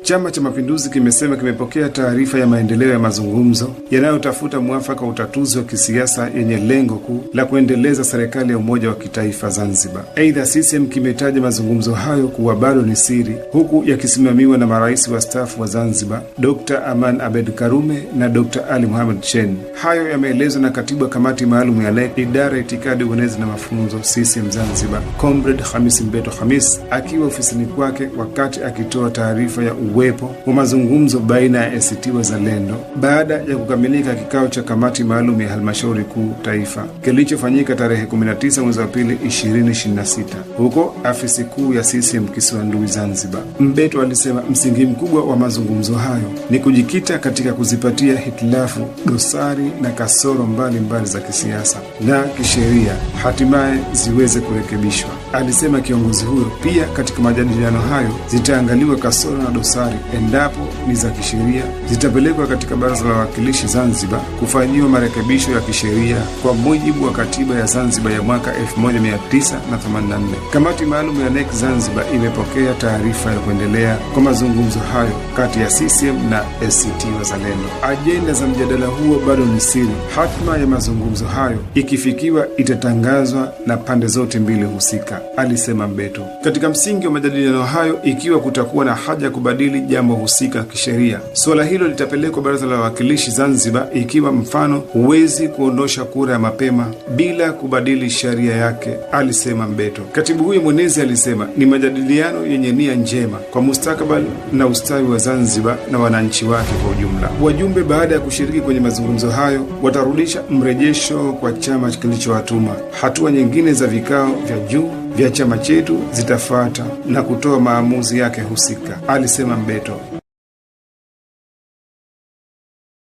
Chama cha Mapinduzi kimesema kimepokea taarifa ya maendeleo ya mazungumzo yanayotafuta mwafaka wa utatuzi wa kisiasa yenye lengo kuu la kuendeleza serikali ya umoja wa kitaifa Zanzibar. Aidha, CCM kimetaja mazungumzo hayo kuwa bado ni siri, huku yakisimamiwa na marais wastaafu wa Zanzibar, Dr. Aman Abed Karume na Dr. Ali Mohamed Shein. Hayo yameelezwa na katibu wa kamati maalum ya NEC, idara ya itikadi, uenezi na mafunzo CCM Zanzibar, Comrade Khamis Mbeto Khamis, akiwa ofisini kwake wakati akitoa taarifa ya uwepo wa mazungumzo baina ya ACT Wazalendo baada ya kukamilika kikao cha kamati maalum ya halmashauri kuu taifa kilichofanyika tarehe 19 mwezi wa pili 2026 huko afisi kuu ya CCM Kisiwandui Zanzibar. Mbeto alisema msingi mkubwa wa mazungumzo hayo ni kujikita katika kuzipatia hitilafu, dosari na kasoro mbalimbali za kisiasa na kisheria hatimaye ziweze kurekebishwa. Alisema kiongozi huyo pia katika majadiliano hayo zitaangaliwa kasoro na dosari, endapo ni za kisheria zitapelekwa katika Baraza la Wawakilishi Zanzibar kufanyiwa marekebisho ya kisheria kwa mujibu wa katiba ya Zanzibar ya mwaka 1984. Kamati maalum ya NEC Zanzibar imepokea taarifa ya kuendelea kwa mazungumzo hayo kati ya CCM na ACT Wazalendo. Ajenda za mjadala huo bado ni siri. Hatma ya mazungumzo hayo ikifikiwa itatangazwa na pande zote mbili husika, alisema Mbeto. Katika msingi wa majadiliano hayo, ikiwa kutakuwa na haja kubadili jambo husika kisheria, suala hilo litapelekwa Baraza la Wawakilishi Zanzibar, ikiwa mfano huwezi kuondosha kura ya mapema bila kubadili sheria yake, alisema Mbeto. Katibu huyo mwenezi alisema ni majadiliano yenye nia njema kwa mustakabali na ustawi wa Zanzibar na wananchi wake kwa ujumla. Wajumbe baada ya kushiriki kwenye mazungumzo hayo watarudisha mrejesho kwa chama kilichowatuma. Hatua nyingine za vikao vya juu vya chama chetu zitafuata na kutoa maamuzi yake husika, alisema Mbeto.